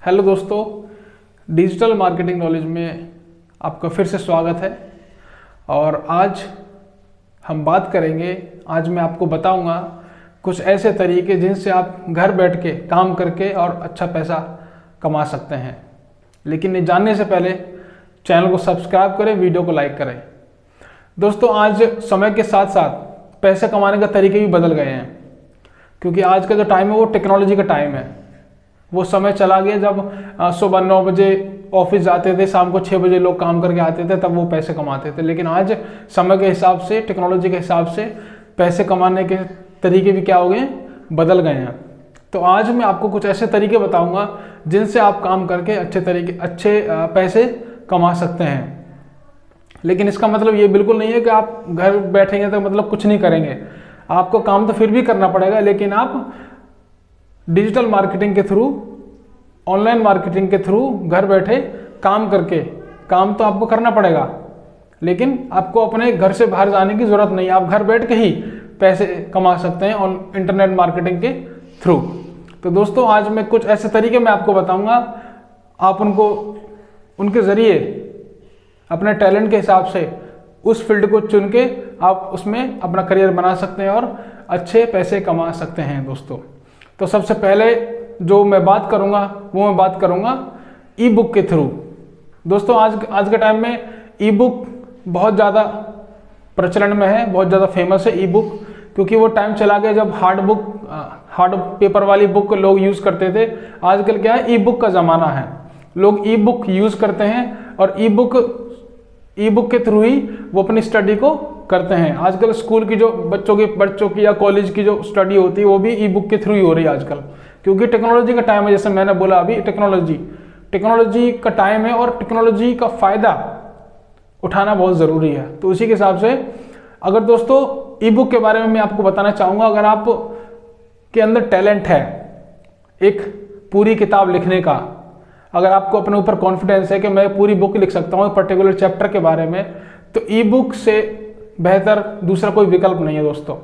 Hello दोस्तों, digital marketing knowledge में आपका फिर से स्वागत है। और आज हम बात करेंगे, आज मैं आपको बताऊंगा कुछ ऐसे तरीके जिनसे आप घर बैठ के काम करके और अच्छा पैसा कमा सकते हैं। लेकिन ये जानने से पहले चैनल को सब्सक्राइब करें, वीडियो को लाइक करें। दोस्तों, आज समय के साथ साथ पैसे कमाने का तरीके भी बदल गए हैं, क्योंकि आज का जो टाइम है वो टेक्नोलॉजी का टाइम है। वो समय चला गया जब सुबह 9 बजे ऑफिस जाते थे, शाम को 6 बजे लोग काम करके आते थे, तब वो पैसे कमाते थे। लेकिन आज समय के हिसाब से, टेक्नोलॉजी के हिसाब से पैसे कमाने के तरीके भी क्या हो गए, बदल गए हैं। तो आज मैं आपको कुछ ऐसे तरीके बताऊंगा जिनसे आप काम करके अच्छे पैसे कमा सकते हैं। लेकिन इसका मतलब ये बिल्कुल नहीं है कि आप घर बैठेंगे तो मतलब कुछ नहीं करेंगे। आपको काम तो फिर भी करना पड़ेगा, लेकिन आप डिजिटल मार्केटिंग के थ्रू, ऑनलाइन मार्केटिंग के थ्रू घर बैठे काम करके, काम तो आपको करना पड़ेगा, लेकिन आपको अपने घर से बाहर जाने की ज़रूरत नहीं है। आप घर बैठ के ही पैसे कमा सकते हैं इंटरनेट मार्केटिंग के थ्रू। तो दोस्तों, आज मैं कुछ ऐसे तरीके मैं आपको बताऊंगा, आप उनके ज़रिए अपने टैलेंट के हिसाब से उस फील्ड को चुन के आप उसमें अपना करियर बना सकते हैं और अच्छे पैसे कमा सकते हैं। दोस्तों, तो सबसे पहले जो मैं बात करूंगा वो मैं बात करूंगा ई बुक के थ्रू। दोस्तों, आज के टाइम में ई बुक बहुत ज़्यादा प्रचलन में है, बहुत ज़्यादा फेमस है ई बुक, क्योंकि वो टाइम चला गया जब हार्ड पेपर वाली बुक लोग यूज़ करते थे। आजकल क्या है, ई बुक का ज़माना है, लोग ई बुक यूज़ करते हैं और ई बुक के थ्रू ही वो अपनी स्टडी को करते हैं। आजकल स्कूल की जो बच्चों की या कॉलेज की जो स्टडी होती है वो भी ई बुक के थ्रू ही हो रही है आजकल, क्योंकि टेक्नोलॉजी का टाइम है। जैसे मैंने बोला अभी, टेक्नोलॉजी का टाइम है और टेक्नोलॉजी का फ़ायदा उठाना बहुत ज़रूरी है। तो उसी के हिसाब से अगर दोस्तों ई बुक के बारे में मैं आपको बताना चाहूँगा, अगर आप के अंदर टैलेंट है एक पूरी किताब लिखने का, अगर आपको अपने ऊपर कॉन्फिडेंस है कि मैं पूरी बुक लिख सकता हूँ पर्टिकुलर चैप्टर के बारे में, तो ई बुक से बेहतर दूसरा कोई विकल्प नहीं है। दोस्तों,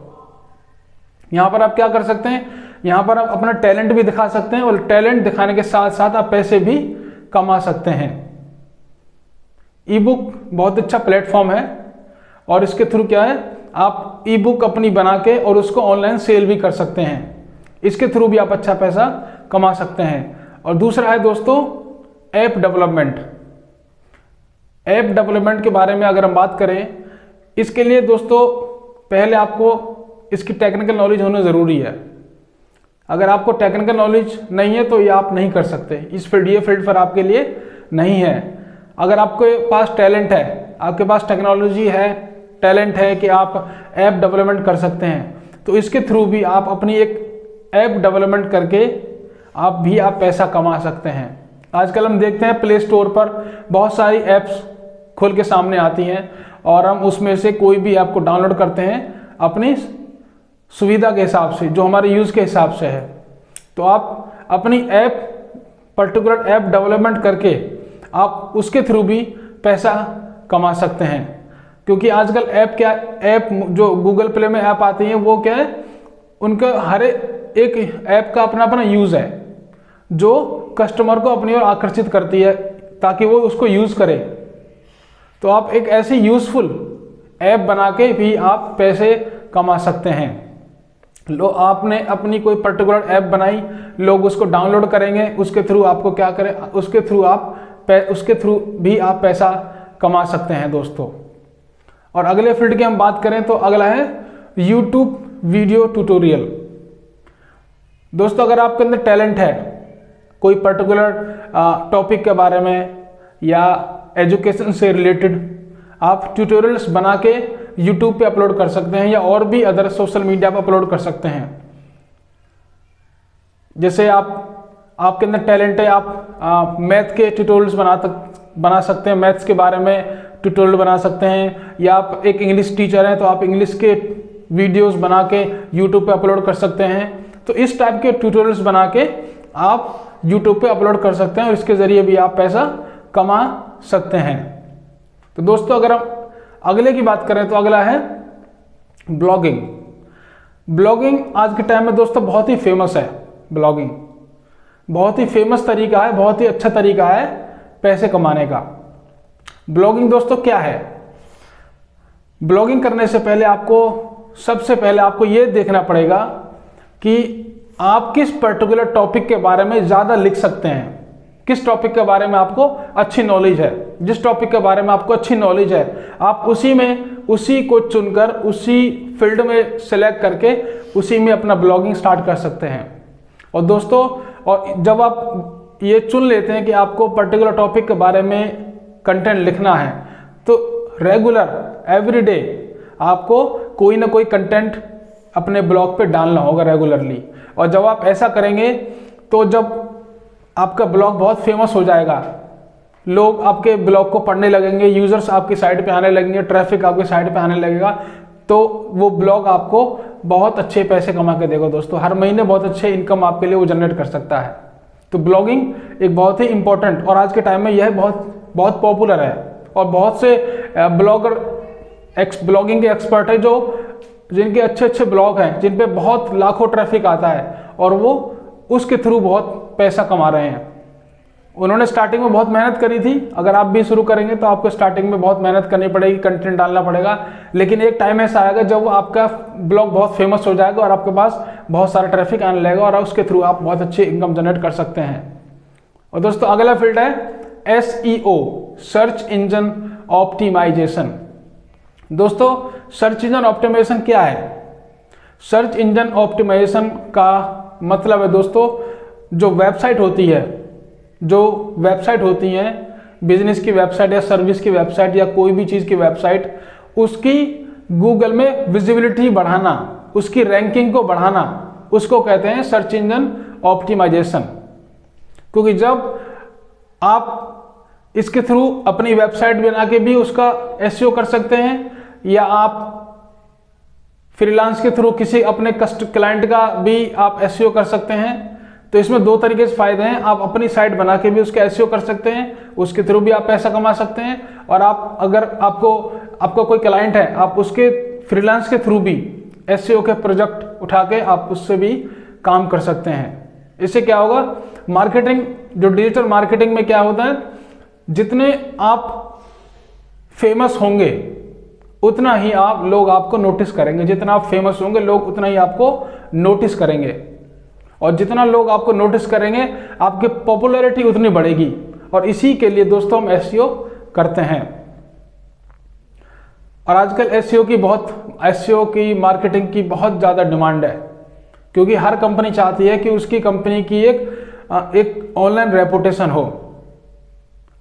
यहाँ पर आप क्या कर सकते हैं, यहाँ पर आप अपना टैलेंट भी दिखा सकते हैं और टैलेंट दिखाने के साथ साथ आप पैसे भी कमा सकते हैं। ई बुक बहुत अच्छा प्लेटफॉर्म है और इसके थ्रू क्या है, आप ई बुक अपनी बना के और उसको ऑनलाइन सेल भी कर सकते हैं। इसके थ्रू भी आप अच्छा पैसा कमा सकते हैं। और दूसरा है दोस्तों ऐप डेवलपमेंट। ऐप डेवलपमेंट के बारे में अगर हम बात करें, इसके लिए दोस्तों पहले आपको इसकी टेक्निकल नॉलेज होना ज़रूरी है। अगर आपको टेक्निकल नॉलेज नहीं है तो ये आप नहीं कर सकते, ये फील्ड पर आपके लिए नहीं है। अगर आपके पास टैलेंट है, आपके पास टेक्नोलॉजी है, टैलेंट है कि आप ऐप डेवलपमेंट कर सकते हैं, तो इसके थ्रू भी आप अपनी एक ऐप डेवलपमेंट करके आप पैसा कमा सकते हैं। आजकल हम देखते हैं प्ले स्टोर पर बहुत सारी ऐप्स खुल के सामने आती हैं और हम उसमें से कोई भी ऐप को डाउनलोड करते हैं अपनी सुविधा के हिसाब से, जो हमारे यूज़ के हिसाब से है। तो आप अपनी पर्टिकुलर ऐप डेवलपमेंट करके आप उसके थ्रू भी पैसा कमा सकते हैं। क्योंकि आजकल ऐप जो गूगल प्ले में ऐप आती हैं वो क्या है, उनका हर एक ऐप का अपना अपना यूज़ है जो कस्टमर को अपनी ओर आकर्षित करती है ताकि वो उसको यूज़ करे। तो आप एक ऐसी यूज़फुल ऐप बना के भी आप पैसे कमा सकते हैं। आपने अपनी कोई पर्टिकुलर ऐप बनाई, लोग उसको डाउनलोड करेंगे, उसके थ्रू आपको क्या करें, उसके थ्रू भी आप पैसा कमा सकते हैं। दोस्तों, और अगले फील्ड की हम बात करें तो अगला है यूट्यूब वीडियो ट्यूटोरियल। दोस्तों, अगर आपके अंदर टैलेंट है कोई पर्टिकुलर टॉपिक के बारे में या एजुकेशन से रिलेटेड, आप ट्यूटोरियल्स बना के यूट्यूब पे अपलोड कर सकते हैं या और भी अदर सोशल मीडिया पर अपलोड कर सकते हैं। जैसे आपके अंदर टैलेंट है, आप मैथ के ट्यूटोरियल्स बना सकते हैं, मैथ्स के बारे में ट्यूटोरियल बना सकते हैं, या आप एक इंग्लिश टीचर हैं तो आप इंग्लिश के वीडियोस बना के यूट्यूब पे अपलोड कर सकते हैं। तो इस टाइप के ट्यूटोरियल्स बना के आप यूट्यूब पे अपलोड कर सकते हैं और इसके ज़रिए भी आप पैसा कमा सकते हैं। तो दोस्तों, अगर हम अगले की बात करें तो अगला है ब्लॉगिंग। आज के टाइम में दोस्तों बहुत ही फेमस है ब्लॉगिंग। बहुत ही फेमस तरीका है, बहुत ही अच्छा तरीका है पैसे कमाने का। ब्लॉगिंग दोस्तों क्या है? ब्लॉगिंग करने से पहले सबसे पहले आपको ये देखना पड़ेगा कि आप किस पर्टिकुलर टॉपिक के बारे में ज़्यादा लिख सकते हैं, किस टॉपिक के बारे में आपको अच्छी नॉलेज है। जिस टॉपिक के बारे में आपको अच्छी नॉलेज है आप उसी को चुनकर, उसी फील्ड में सेलेक्ट करके उसी में अपना ब्लॉगिंग स्टार्ट कर सकते हैं। और दोस्तों, और जब आप ये चुन लेते हैं कि आपको पर्टिकुलर टॉपिक के बारे में कंटेंट लिखना है, तो रेगुलर एवरीडे आपको कोई ना कोई कंटेंट अपने ब्लॉग पे डालना होगा रेगुलरली। और जब आप ऐसा करेंगे तो जब आपका ब्लॉग बहुत फेमस हो जाएगा, लोग आपके ब्लॉग को पढ़ने लगेंगे, यूजर्स आपकी साइट पे आने लगेंगे, ट्रैफिक आपकी साइट पे आने लगेगा, तो वो ब्लॉग आपको बहुत अच्छे पैसे कमा के देगा दोस्तों। हर महीने बहुत अच्छे इनकम आपके लिए वो जनरेट कर सकता है। तो ब्लॉगिंग एक बहुत ही इंपॉर्टेंट, और आज के टाइम में यह बहुत पॉपुलर है, और बहुत से ब्लॉगर ब्लॉगिंग के एक्सपर्ट है जिनके अच्छे ब्लॉग हैं, जिन पे बहुत लाखों ट्रैफिक आता है, और वो उसके थ्रू बहुत पैसा कमा रहे हैं। उन्होंने स्टार्टिंग में बहुत मेहनत करी थी। अगर आप भी शुरू करेंगे तो आपको स्टार्टिंग में बहुत मेहनत करनी पड़ेगी, कंटेंट डालना पड़ेगा, लेकिन एक टाइम ऐसा आएगा जब आपका ब्लॉग बहुत फेमस हो जाएगा और आपके पास बहुत सारा ट्रैफिक आने लगेगा, और उसके थ्रू आप बहुत अच्छी इनकम जनरेट कर सकते हैं। और दोस्तों अगला फील्ड है SEO, सर्च इंजन ऑप्टिमाइजेशन। दोस्तों सर्च इंजन ऑप्टिमाइजेशन क्या है? सर्च इंजन ऑप्टिमाइजेशन का मतलब है दोस्तों, जो वेबसाइट होती है, बिजनेस की वेबसाइट या सर्विस की वेबसाइट या कोई भी चीज़ की वेबसाइट, उसकी गूगल में विजिबिलिटी बढ़ाना, उसकी रैंकिंग को बढ़ाना, उसको कहते हैं सर्च इंजन ऑप्टिमाइजेशन। क्योंकि जब आप इसके थ्रू अपनी वेबसाइट बना के भी उसका SEO कर सकते हैं, या आप फ्रीलांस के थ्रू किसी अपने क्लाइंट का भी आप SEO कर सकते हैं। तो इसमें दो तरीके से फायदे हैं। आप अपनी साइट बना के भी उसके SEO कर सकते हैं, उसके थ्रू भी आप पैसा कमा सकते हैं, और आप अगर आपको कोई क्लाइंट है, आप उसके फ्रीलांस के थ्रू भी SEO के प्रोजेक्ट उठा के आप उससे भी काम कर सकते हैं। इससे क्या होगा, मार्केटिंग, जो डिजिटल मार्केटिंग में क्या होता है, जितने आप फेमस होंगे उतना ही लोग आपको नोटिस करेंगे, जितना आप फेमस होंगे लोग उतना ही आपको नोटिस करेंगे, और जितना लोग आपको नोटिस करेंगे आपकी पॉपुलैरिटी उतनी बढ़ेगी। और इसी के लिए दोस्तों हम SEO करते हैं। और आजकल SEO की मार्केटिंग की बहुत ज़्यादा डिमांड है, क्योंकि हर कंपनी चाहती है कि उसकी कंपनी की एक ऑनलाइन रेपुटेशन हो,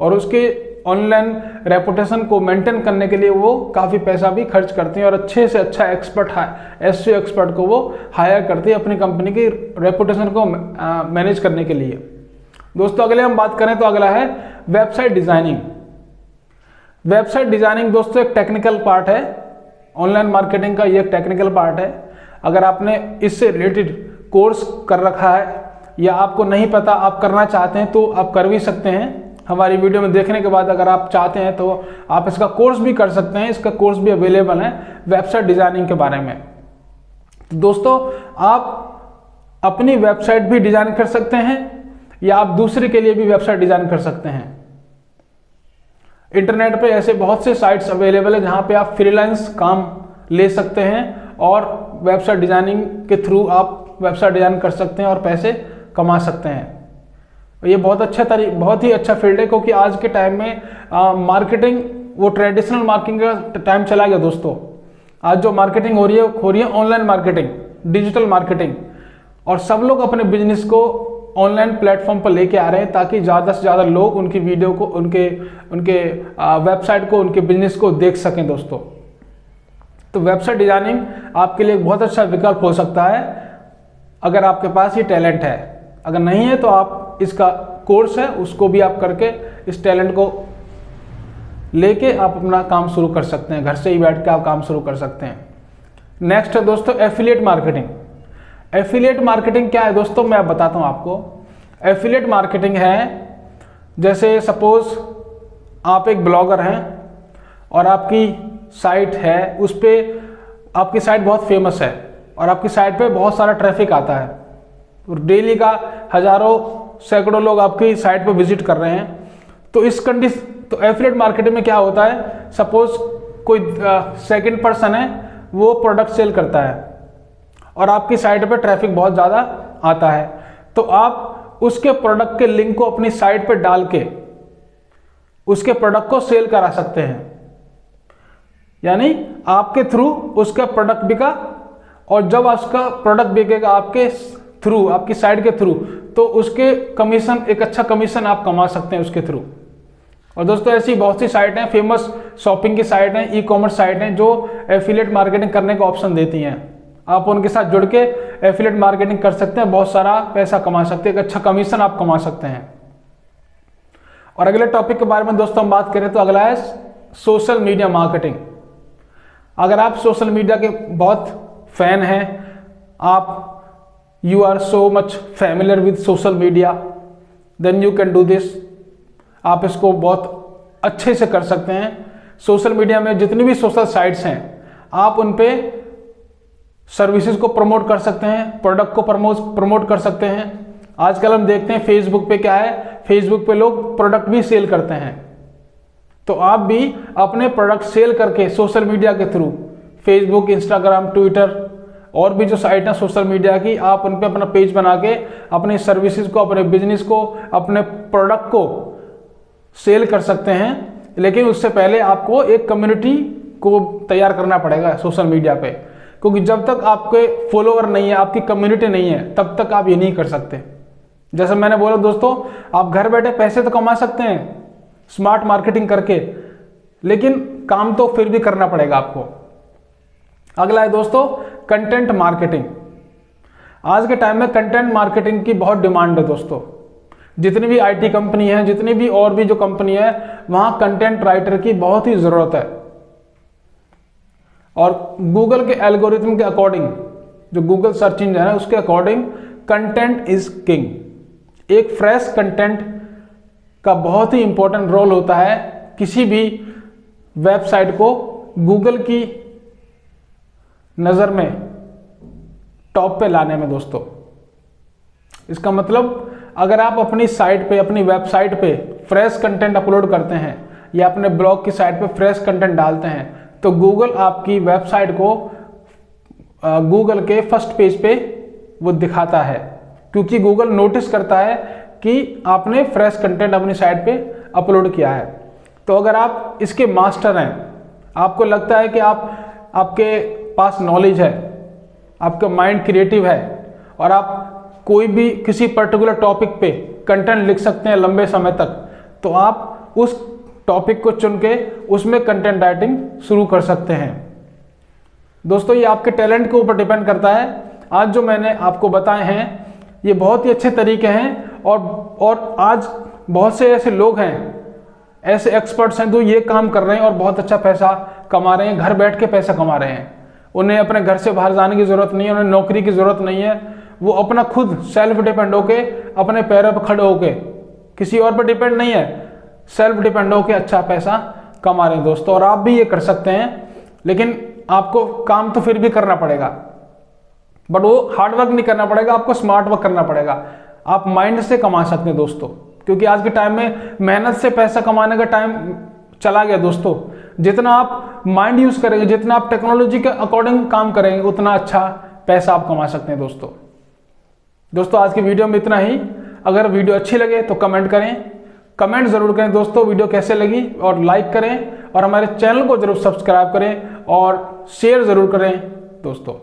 और उसके ऑनलाइन रेपुटेशन को मेंटेन करने के लिए वो काफ़ी पैसा भी खर्च करती हैं, और अच्छे से अच्छा SEO एक्सपर्ट को वो हायर करती है अपनी कंपनी की रेपुटेशन को मैनेज करने के लिए। दोस्तों अगले हम बात करें तो अगला है वेबसाइट डिज़ाइनिंग। वेबसाइट डिज़ाइनिंग दोस्तों एक टेक्निकल पार्ट है, ऑनलाइन मार्केटिंग का ये एक टेक्निकल पार्ट है। अगर आपने इससे रिलेटेड कोर्स कर रखा है, या आपको नहीं पता, आप करना चाहते हैं, तो आप कर भी सकते हैं। हमारी वीडियो में देखने के बाद अगर आप चाहते हैं तो आप इसका कोर्स भी कर सकते हैं। इसका कोर्स भी अवेलेबल है वेबसाइट डिज़ाइनिंग के बारे में। तो दोस्तों आप अपनी वेबसाइट भी डिज़ाइन कर सकते हैं, या आप दूसरे के लिए भी वेबसाइट डिज़ाइन कर सकते हैं। इंटरनेट पे ऐसे बहुत से साइट्स अवेलेबल है जहाँ पे आप फ्रीलांस काम ले सकते हैं, और वेबसाइट डिज़ाइनिंग के थ्रू आप वेबसाइट डिज़ाइन कर सकते हैं और पैसे कमा सकते हैं। ये बहुत ही अच्छा फील्ड है, क्योंकि आज के टाइम में मार्केटिंग, वो ट्रेडिशनल मार्केटिंग का टाइम चला गया दोस्तों। आज जो मार्केटिंग हो रही है ऑनलाइन मार्केटिंग, डिजिटल मार्केटिंग, और सब लोग अपने बिजनेस को ऑनलाइन प्लेटफॉर्म पर लेके आ रहे हैं, ताकि ज़्यादा से ज़्यादा लोग उनकी वीडियो को, उनके वेबसाइट को, उनके बिजनेस को देख सकें दोस्तों। तो वेबसाइट डिजाइनिंग आपके लिए एक बहुत अच्छा विकल्प हो सकता है, अगर आपके पास ये टैलेंट है। अगर नहीं है तो आप इसका कोर्स है उसको भी आप करके इस टैलेंट को लेके आप अपना काम शुरू कर सकते हैं। घर से ही बैठ के आप काम शुरू कर सकते हैं। नेक्स्ट है दोस्तों एफिलिएट मार्केटिंग। एफिलिएट मार्केटिंग क्या है दोस्तों, मैं बताता हूं आपको। एफिलिएट मार्केटिंग है, जैसे सपोज आप एक ब्लॉगर हैं और आपकी साइट है, उस पर आपकी साइट बहुत फेमस है और आपकी साइट पे बहुत सारा ट्रैफिक आता है, डेली का हजारों सैकड़ों लोग आपकी साइट पर विजिट कर रहे हैं। तो इस कंडीशन, तो एफिलिएट मार्केटिंग में क्या होता है, सपोज कोई सेकंड पर्सन है, वो प्रोडक्ट सेल करता है और आपकी साइट पे ट्रैफिक बहुत ज़्यादा आता है, तो आप उसके प्रोडक्ट के लिंक को अपनी साइट पे डाल के उसके प्रोडक्ट को सेल करा सकते हैं। यानी आपके थ्रू उसका प्रोडक्ट बिका, और जब उसका प्रोडक्ट बिकेगा आपके थ्रू, आपकी साइट के थ्रू, तो उसके कमीशन, एक अच्छा कमीशन आप कमा सकते हैं उसके थ्रू। और दोस्तों ऐसी बहुत सी साइट हैं, फेमस शॉपिंग की साइट हैं, ई कॉमर्स साइट हैं, जो एफिलिएट मार्केटिंग करने का ऑप्शन देती हैं। आप उनके साथ जुड़ के एफिलिएट मार्केटिंग कर सकते हैं, बहुत सारा पैसा कमा सकते हैं, एक अच्छा कमीशन आप कमा सकते हैं। और अगले टॉपिक के बारे में दोस्तों हम बात करें तो अगला है सोशल मीडिया मार्केटिंग। अगर आप सोशल मीडिया के बहुत फैन हैं, आप you are so much familiar with social media, then you can do this. आप इसको बहुत अच्छे से कर सकते हैं। सोशल मीडिया में जितनी भी सोशल साइट्स हैं, आप उन पे सर्विसेज को प्रमोट कर सकते हैं, प्रोडक्ट को प्रमोट कर सकते हैं। आजकल हम देखते हैं फेसबुक पे क्या है, फेसबुक पे लोग प्रोडक्ट भी सेल करते हैं। तो आप भी अपने प्रोडक्ट सेल करके सोशल मीडिया के थ्रू, फेसबुक, इंस्टाग्राम, ट्विटर और भी जो साइट है सोशल मीडिया की, आप उन पे अपना पेज बना के अपनी सर्विसेज को, अपने बिजनेस को, अपने प्रोडक्ट को सेल कर सकते हैं। लेकिन उससे पहले आपको एक कम्युनिटी को तैयार करना पड़ेगा सोशल मीडिया पे, क्योंकि जब तक आपके फॉलोअर नहीं है, आपकी कम्युनिटी नहीं है, तब तक आप ये नहीं कर सकते। जैसे मैंने बोला दोस्तों, आप घर बैठे पैसे तो कमा सकते हैं स्मार्ट मार्केटिंग करके, लेकिन काम तो फिर भी करना पड़ेगा आपको। अगला है दोस्तों कंटेंट मार्केटिंग। आज के टाइम में कंटेंट मार्केटिंग की बहुत डिमांड है दोस्तों। जितनी भी आईटी कंपनी है, जितनी भी और भी जो कंपनी है, वहां कंटेंट राइटर की बहुत ही जरूरत है। और गूगल के एल्गोरिथम के अकॉर्डिंग, जो गूगल सर्च इंजन है उसके अकॉर्डिंग, कंटेंट इज किंग। एक फ्रेश कंटेंट का बहुत ही इंपॉर्टेंट रोल होता है किसी भी वेबसाइट को गूगल की नज़र में टॉप पे लाने में दोस्तों। इसका मतलब अगर आप अपनी साइट पे, अपनी वेबसाइट पे फ्रेश कंटेंट अपलोड करते हैं या अपने ब्लॉग की साइट पे फ्रेश कंटेंट डालते हैं, तो गूगल आपकी वेबसाइट को गूगल के फर्स्ट पेज पे वो दिखाता है, क्योंकि गूगल नोटिस करता है कि आपने फ्रेश कंटेंट अपनी साइट पे अपलोड किया है। तो अगर आप इसके मास्टर हैं, आपको लगता है कि आपके पास नॉलेज है, आपका माइंड क्रिएटिव है और आप कोई भी किसी पर्टिकुलर टॉपिक पे कंटेंट लिख सकते हैं लंबे समय तक, तो आप उस टॉपिक को चुन के उसमें कंटेंट राइटिंग शुरू कर सकते हैं। दोस्तों ये आपके टैलेंट के ऊपर डिपेंड करता है। आज जो मैंने आपको बताए हैं ये बहुत ही अच्छे तरीके हैं, और आज बहुत से ऐसे लोग हैं, ऐसे एक्सपर्ट्स हैं जो ये काम कर रहे हैं और बहुत अच्छा पैसा कमा रहे हैं, घर बैठ के पैसा कमा रहे हैं। उन्हें अपने घर से बाहर जाने की ज़रूरत नहीं है, उन्हें नौकरी की ज़रूरत नहीं है। वो अपना खुद सेल्फ डिपेंड होके, अपने पैरों पर खड़े होके, किसी और पर डिपेंड नहीं है, सेल्फ डिपेंड होके अच्छा पैसा कमा रहे हैं दोस्तों। और आप भी ये कर सकते हैं, लेकिन आपको काम तो फिर भी करना पड़ेगा, बट वो हार्ड वर्क नहीं करना पड़ेगा, आपको स्मार्ट वर्क करना पड़ेगा। आप माइंड से कमा सकते हैं दोस्तों, क्योंकि आज के टाइम में मेहनत से पैसा कमाने का टाइम चला गया दोस्तों। जितना आप माइंड यूज करेंगे, जितना आप टेक्नोलॉजी के अकॉर्डिंग काम करेंगे, उतना अच्छा पैसा आप कमा सकते हैं दोस्तों। आज की वीडियो में इतना ही। अगर वीडियो अच्छी लगे तो कमेंट करें, कमेंट जरूर करें दोस्तों वीडियो कैसे लगी, और लाइक करें, और हमारे चैनल को जरूर सब्सक्राइब करें और शेयर जरूर करें दोस्तों।